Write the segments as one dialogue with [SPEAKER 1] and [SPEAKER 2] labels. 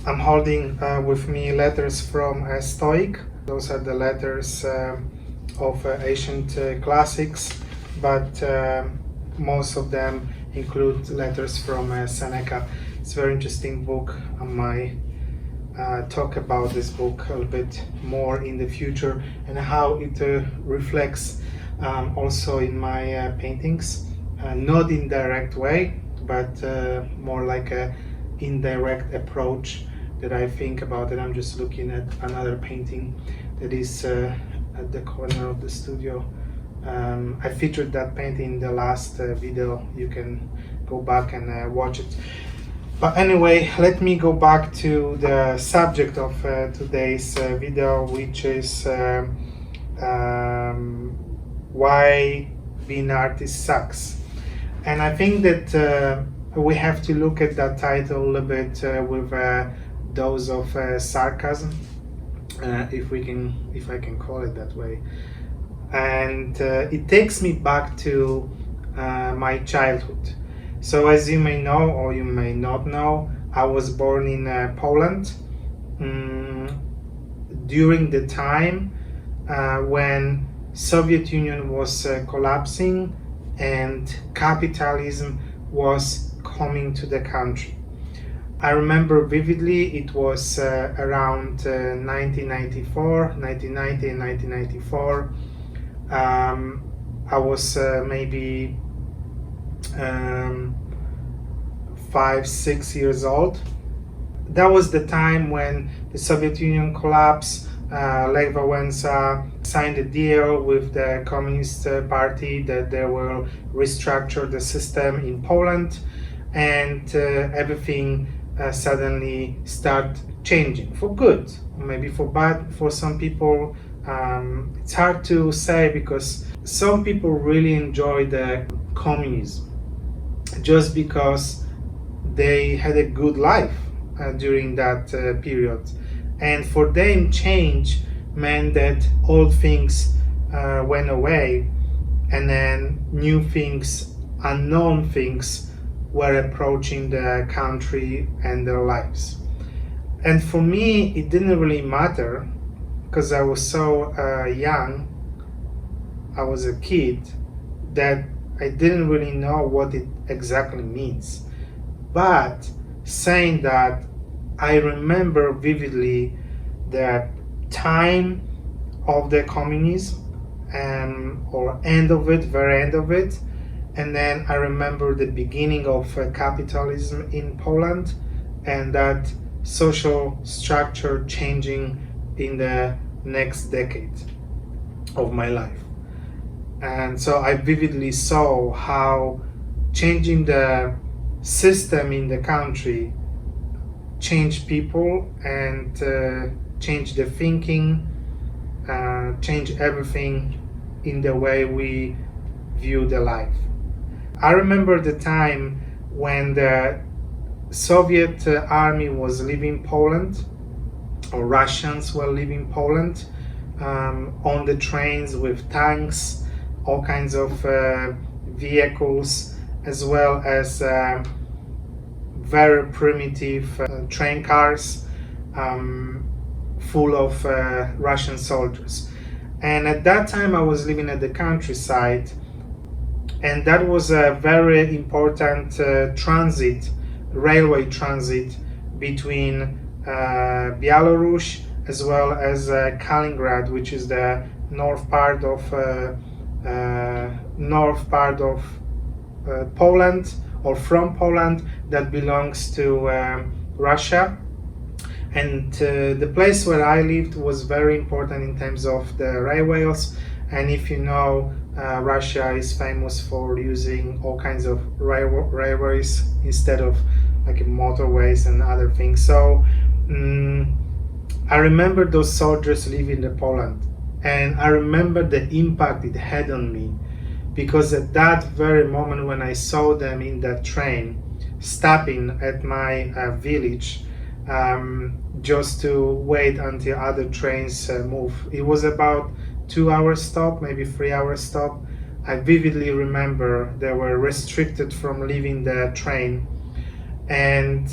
[SPEAKER 1] I'm holding with me letters from Stoic. Those are the letters of ancient classics, but most of them include letters from Seneca. It's a very interesting book. I might talk about this book a little bit more in the future and how it reflects also in my paintings. Not in direct way, but more like a indirect approach that I think about it. I'm just looking at another painting that is at the corner of the studio. I featured that painting in the last video. You can go back and watch it. But anyway, let me go back to the subject of today's video, which is why being an artist sucks. And I think that we have to look at that title a little bit with a dose of sarcasm, if I can call it that way. And it takes me back to my childhood. So as you may know, or you may not know, I was born in Poland during the time when Soviet Union was collapsing and capitalism was coming to the country. I remember vividly, it was around 1990 and 1994. I was maybe 5-6 years old. That was the time when the Soviet Union collapsed. Lech Wałęsa signed a deal with the Communist Party that they will restructure the system in Poland, and everything suddenly start changing for good, maybe for bad for some people. It's hard to say, because some people really enjoy the communism just because they had a good life during that period, and for them change meant that old things went away, and then new things, unknown things were approaching the country and their lives. And for me, it didn't really matter, because I was so young, I was a kid, that I didn't really know what it exactly means. But saying that, I remember vividly the time of the communism, or end of it, very end of it. And then I remember the beginning of capitalism in Poland, and that social structure changing in the next decade of my life. And so I vividly saw how changing the system in the country changed people, and changed the thinking, changed everything in the way we view the life. I remember the time when the Soviet army was leaving Poland, or Russians were leaving Poland, on the trains with tanks, all kinds of vehicles, as well as very primitive train cars full of Russian soldiers. And at that time I was living at the countryside, and that was a very important railway transit between Belarus as well as Kaliningrad, which is the north part of Poland, or from Poland, that belongs to Russia. And the place where I lived was very important in terms of the railways. And if you know, Russia is famous for using all kinds of railways instead of like motorways and other things. So I remember those soldiers living in Poland, and I remember the impact it had on me, because at that very moment when I saw them in that train stopping at my village, just to wait until other trains move. It was about 2-hour stop, maybe 3-hour stop. I vividly remember they were restricted from leaving the train, and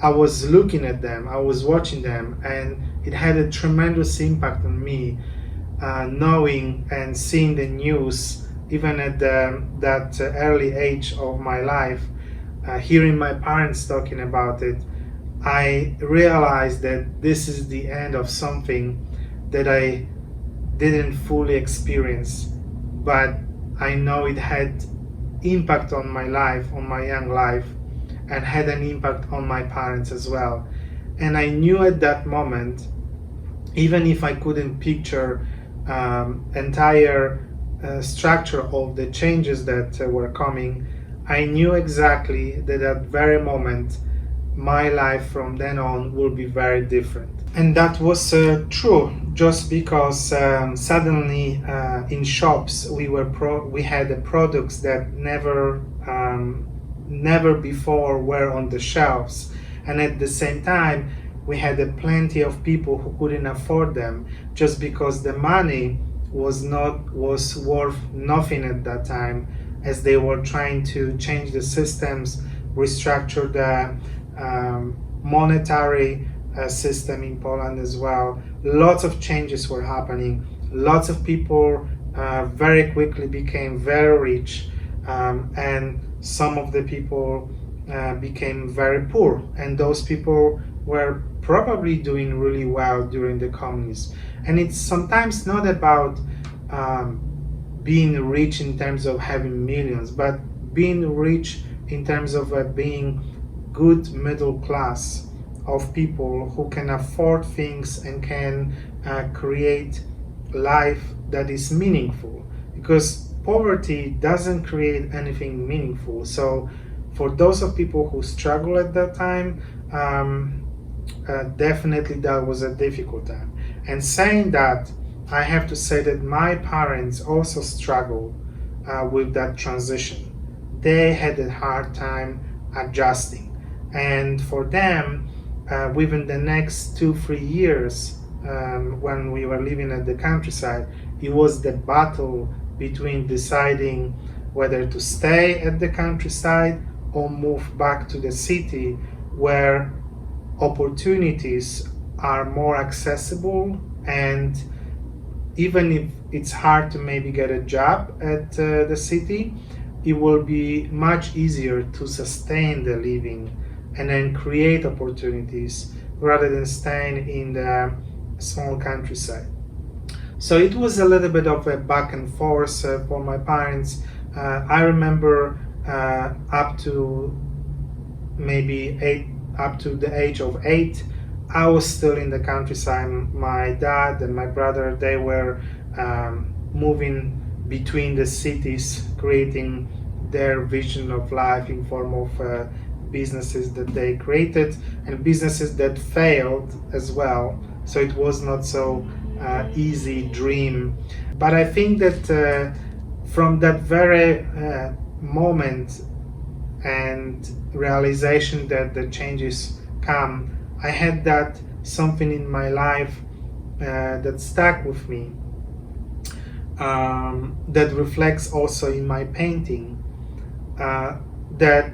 [SPEAKER 1] I was looking at them, I was watching them, and it had a tremendous impact on me, knowing and seeing the news, even at that early age of my life, hearing my parents talking about it. I realized that this is the end of something that I didn't fully experience, but I know it had impact on my life, on my young life, and had an impact on my parents as well. And I knew at that moment, even if I couldn't picture entire structure of the changes that were coming, I knew exactly that at very moment my life from then on will be very different. And that was true, just because suddenly in shops we had the products that never before were on the shelves, and at the same time we had plenty of people who couldn't afford them, just because the money was worth nothing at that time, as they were trying to change the systems, restructure the monetary system in Poland as well. Lots of changes were happening. Lots of people very quickly became very rich, and some of the people became very poor, and those people were probably doing really well during the communism. And it's sometimes not about being rich in terms of having millions, but being rich in terms of being good middle class of people who can afford things and can create life that is meaningful, because poverty doesn't create anything meaningful. So for those of people who struggle at that time, definitely that was a difficult time. And saying that, I have to say that my parents also struggled with that transition. They had a hard time adjusting, and for them, within the next 2-3 years, when we were living at the countryside, it was the battle between deciding whether to stay at the countryside or move back to the city, where opportunities are more accessible, and even if it's hard to maybe get a job at the city, it will be much easier to sustain the living and then create opportunities rather than staying in the small countryside. So it was a little bit of a back and forth for my parents. I remember up to the age of 8, I was still in the countryside. My dad and my brother, they were moving between the cities, creating their vision of life in form of businesses that they created, and businesses that failed as well. So it was not so easy dream. But I think that from that very moment and realization that the changes come, I had that something in my life that stuck with me, that reflects also in my painting, that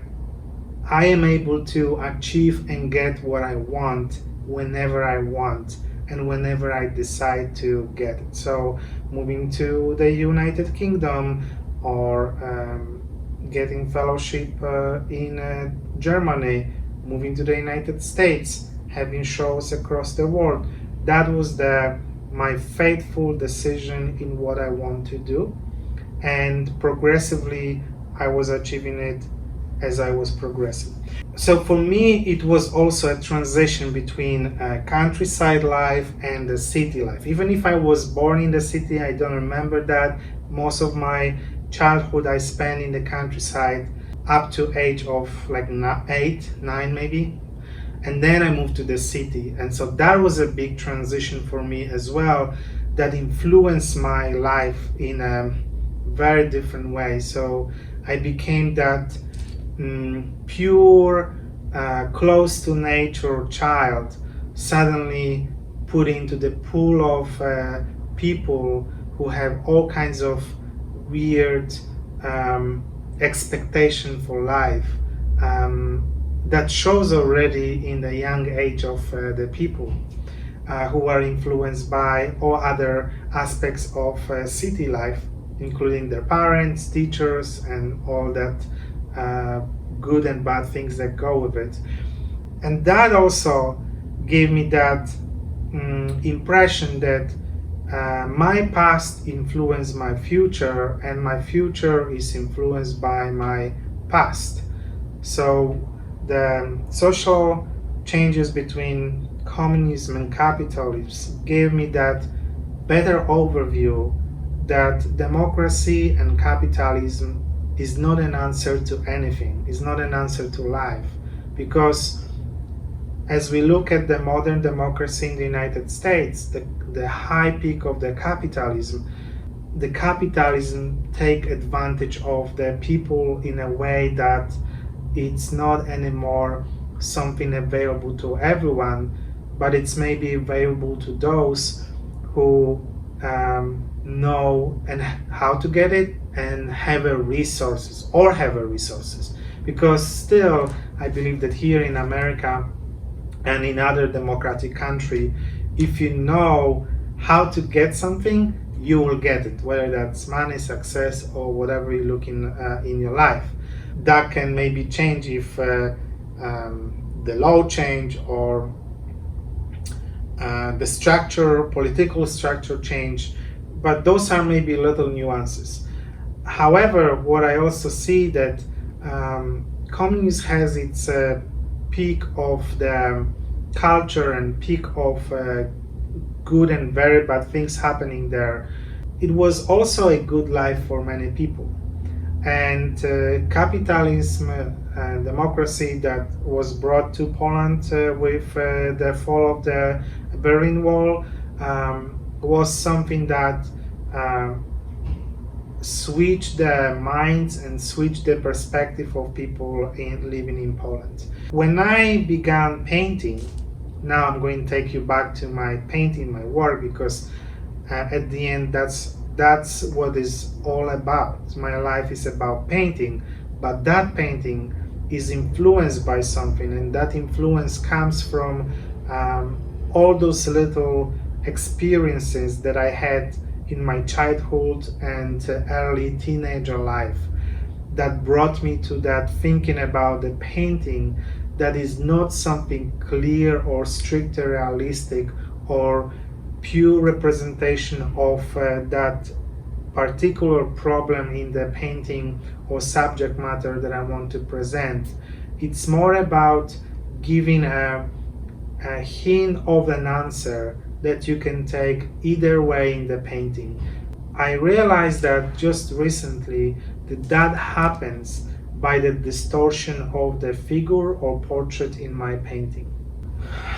[SPEAKER 1] I am able to achieve and get what I want whenever I want and whenever I decide to get it. So moving to the United Kingdom, or getting fellowship in Germany, moving to the United States, having shows across the world, that was my faithful decision in what I want to do, and progressively I was achieving it as I was progressing. So for me, it was also a transition between countryside life and the city life. Even if I was born in the city, I don't remember that. Most of my childhood I spent in the countryside up to age of like 8, 9 maybe. And then I moved to the city. And so that was a big transition for me as well, that influenced my life in a very different way. So I became that pure, close to nature child, suddenly put into the pool of people who have all kinds of weird expectation for life, that shows already in the young age of the people who are influenced by all other aspects of city life, including their parents, teachers, and all that good and bad things that go with it. And that also gave me that impression that my past influenced my future, and my future is influenced by my past. So the social changes between communism and capitalism gave me that better overview that democracy and capitalism is not an answer to anything, is not an answer to life. Because as we look at the modern democracy in the United States, the high peak of the capitalism take advantage of the people in a way that it's not anymore something available to everyone, but it's maybe available to those who know and how to get it and have a resources. Because still, I believe that here in America and in other democratic country, if you know how to get something, you will get it, whether that's money, success, or whatever you're looking in your life. That can maybe change if the law change or the structure, political structure change, but those are maybe little nuances. However, what I also see that communism has its peak of the culture and peak of good and very bad things happening there. It was also a good life for many people. And capitalism and democracy that was brought to Poland with the fall of the Berlin Wall was something that switched the minds and switched the perspective of people living in Poland. When I began painting, now I'm going to take you back to my painting, my work, because at the end that's what it's all about. My life is about painting, but that painting is influenced by something, and that influence comes from all those little experiences that I had in my childhood and early teenager life that brought me to that thinking about the painting that is not something clear or strictly realistic or pure representation of that particular problem in the painting or subject matter that I want to present. It's more about giving a hint of an answer that you can take either way in the painting. I realized that just recently that happens by the distortion of the figure or portrait in my painting.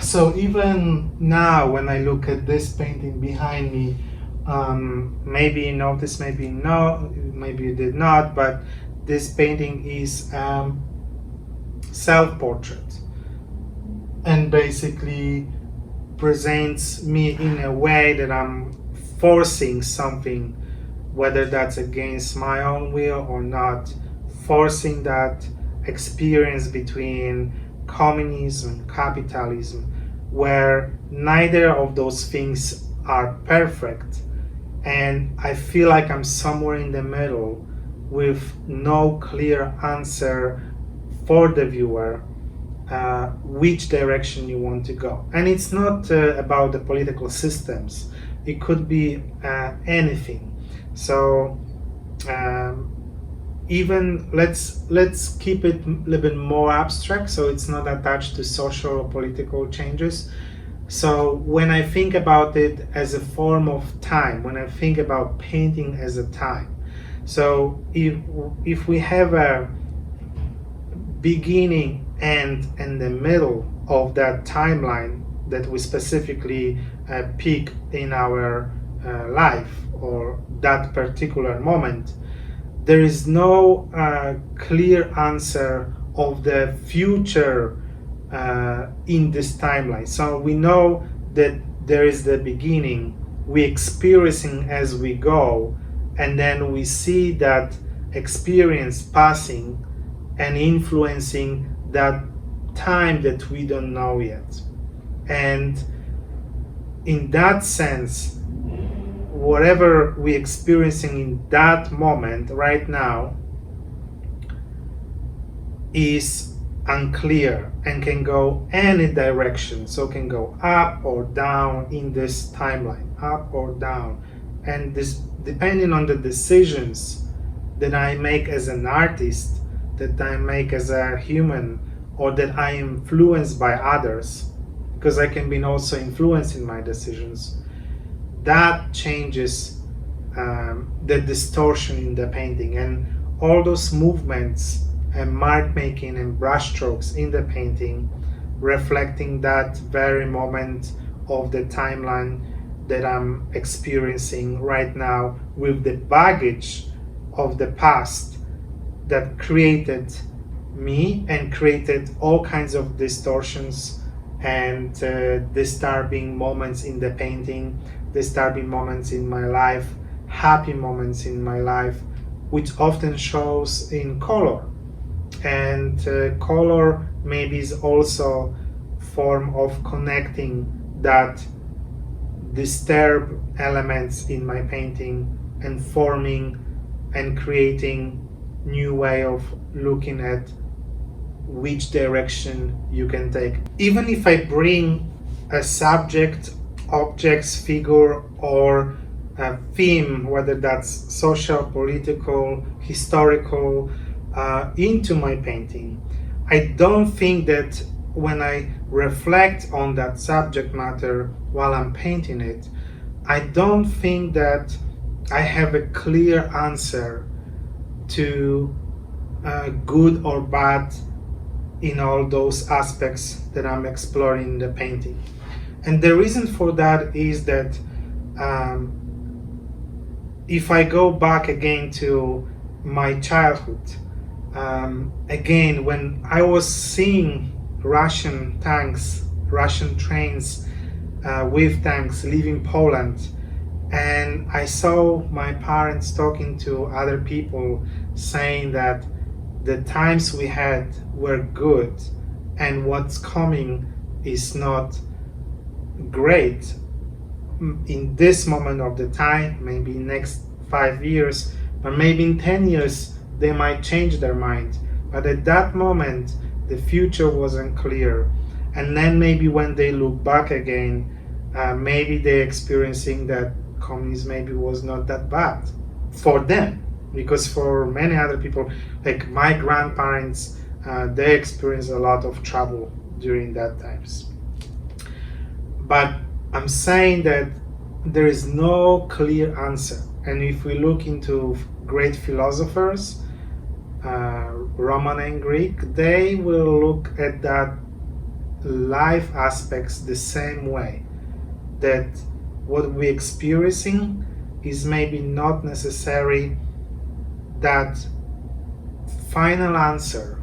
[SPEAKER 1] So even now when I look at this painting behind me, maybe you noticed, maybe no, maybe you did not, but this painting is self-portrait and basically presents me in a way that I'm forcing something, whether that's against my own will or not, forcing that experience between communism and capitalism, where neither of those things are perfect, and I feel like I'm somewhere in the middle with no clear answer for the viewer which direction you want to go. And it's not about the political systems, it could be anything. So even let's keep it a little bit more abstract, so it's not attached to social or political changes. So when I think about it as a form of time, when I think about painting as a time, so if we have a beginning, end, and the middle of that timeline that we specifically pick in our life or that particular moment, there is no clear answer of the future in this timeline. So we know that there is the beginning, we experiencing as we go, and then we see that experience passing and influencing that time that we don't know yet. And in that sense, whatever we're experiencing in that moment right now is unclear and can go any direction. So can go up or down in this timeline, up or down. And this, depending on the decisions that I make as an artist, that I make as a human, or that I am influenced by others, because I can be also influenced in my decisions, that changes the distortion in the painting. And all those movements and mark making and brush strokes in the painting reflecting that very moment of the timeline that I'm experiencing right now, with the baggage of the past that created me and created all kinds of distortions and disturbing moments in the painting, disturbing moments in my life, happy moments in my life, which often shows in color. And color maybe is also form of connecting that disturbed elements in my painting and forming and creating new way of looking at which direction you can take. Even if I bring a subject, objects, figure, or a theme, whether that's social, political, historical, into my painting, I don't think that when I reflect on that subject matter while I'm painting it, I don't think that I have a clear answer to good or bad in all those aspects that I'm exploring in the painting. And the reason for that is that if I go back again to my childhood, again, when I was seeing Russian tanks, Russian trains with tanks leaving Poland, and I saw my parents talking to other people saying that the times we had were good and what's coming is not great in this moment of the time, maybe next 5 years, but maybe in 10 years they might change their mind. But at that moment the future wasn't clear, and then maybe when they look back again, maybe they're experiencing that communism maybe was not that bad for them, because for many other people, like my grandparents, they experienced a lot of trouble during that times. But I'm saying that there is no clear answer. And if we look into great philosophers, Roman and Greek, they will look at that life aspects the same way, that what we're experiencing is maybe not necessarily that final answer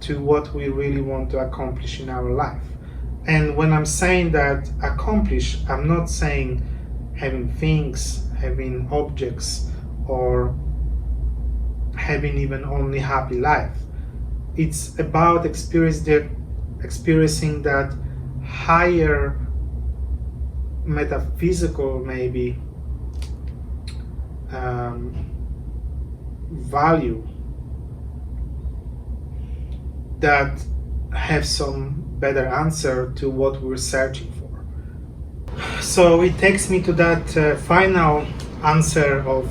[SPEAKER 1] to what we really want to accomplish in our life. And when I'm saying that accomplish, I'm not saying having things, having objects, or having even only happy life. It's about experiencing that higher metaphysical maybe value that have some better answer to what we're searching for. So it takes me to that final answer of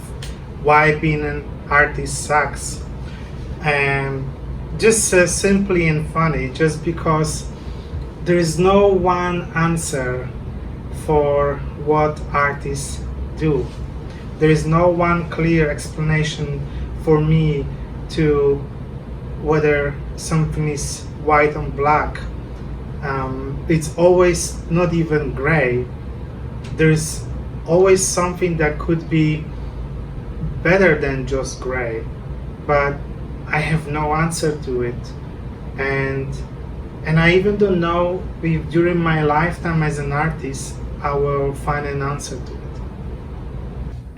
[SPEAKER 1] why being an artist sucks, and just simply and funny, just because there is no one answer for what artists do. There is no one clear explanation for me to whether something is white on black. It's always not even gray. There's always something that could be better than just gray, but I have no answer to it. And I even don't know if during my lifetime as an artist I will find an answer to it.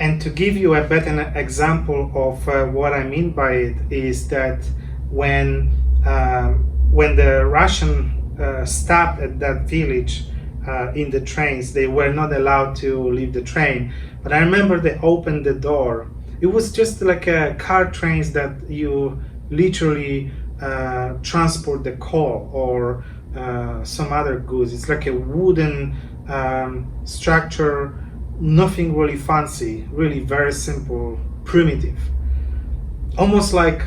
[SPEAKER 1] And to give you a better example of what I mean by it is that when when the Russian stopped at that village in the trains, they were not allowed to leave the train. But I remember they opened the door. It was just like a car trains that you literally transport the coal or some other goods. It's like a wooden structure, nothing really fancy, really very simple, primitive. Almost like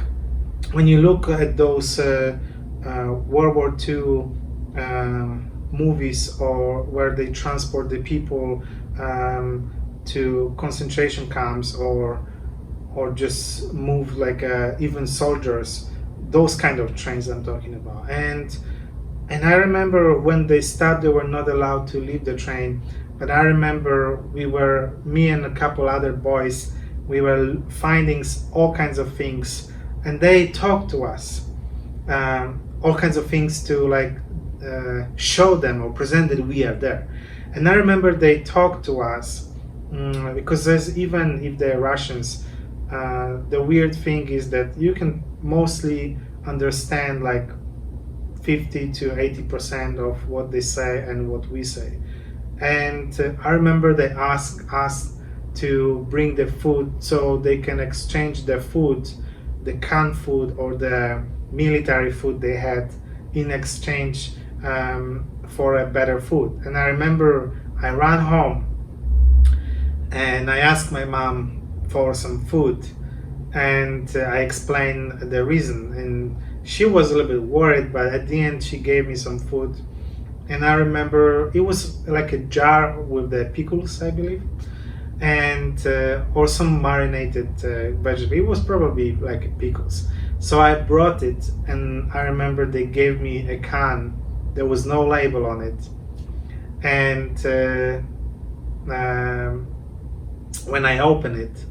[SPEAKER 1] when you look at those World War II movies, or where they transport the people to concentration camps, or just move like even soldiers, those kind of trains I'm talking about. And I remember when they stopped, they were not allowed to leave the train. But I remember me and a couple other boys, we were finding all kinds of things, and they talked to us, all kinds of things to like show them or present that we are there. And I remember they talked to us because there's, even if they're Russians, the weird thing is that you can mostly understand like 50 to 80% of what they say and what we say. And I remember they asked us to bring the food so they can exchange the food, the canned food or the military food they had, in exchange for a better food. And I remember I ran home and I asked my mom for some food, and I explained the reason, and she was a little bit worried, but at the end she gave me some food. And I remember it was like a jar with the pickles, I believe, and or some marinated vegetable. It was probably like pickles. So I brought it, and I remember they gave me a can. There was no label on it, and when I opened it,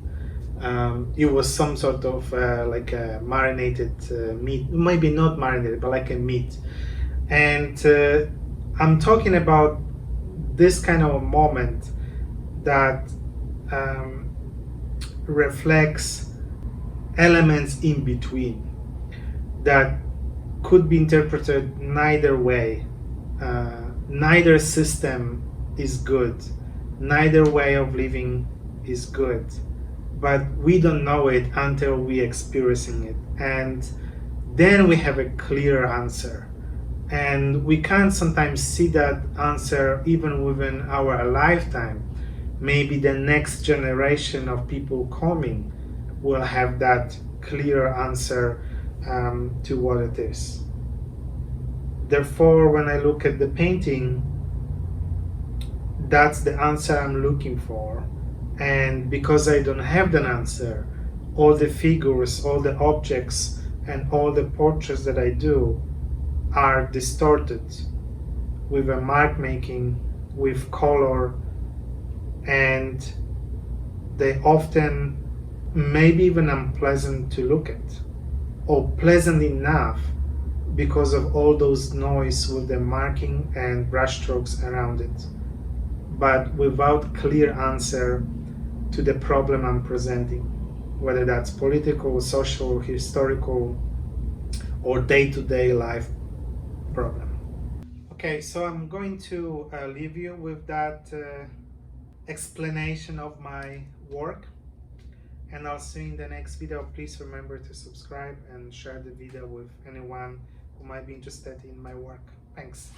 [SPEAKER 1] it was some sort of like a marinated meat, maybe not marinated, but like a meat. And I'm talking about this kind of a moment that reflects elements in between that could be interpreted neither way. Neither system is good, neither way of living is good, but we don't know it until we experiencing it, and then we have a clear answer. And we can't sometimes see that answer even within our lifetime. Maybe the next generation of people coming will have that clear answer to what it is. Therefore, when I look at the painting, that's the answer I'm looking for. And because I don't have the answer, all the figures, all the objects, and all the portraits that I do are distorted with a mark making, with color, and they often maybe even unpleasant to look at, or pleasant enough because of all those noise with the marking and brushstrokes around it, but without clear answer to the problem I'm presenting, whether that's political, social, historical, or day-to-day life problem. Okay, so I'm going to leave you with that explanation of my work, and I'll see you in the next video. Please remember to subscribe and share the video with anyone who might be interested in my work. Thanks.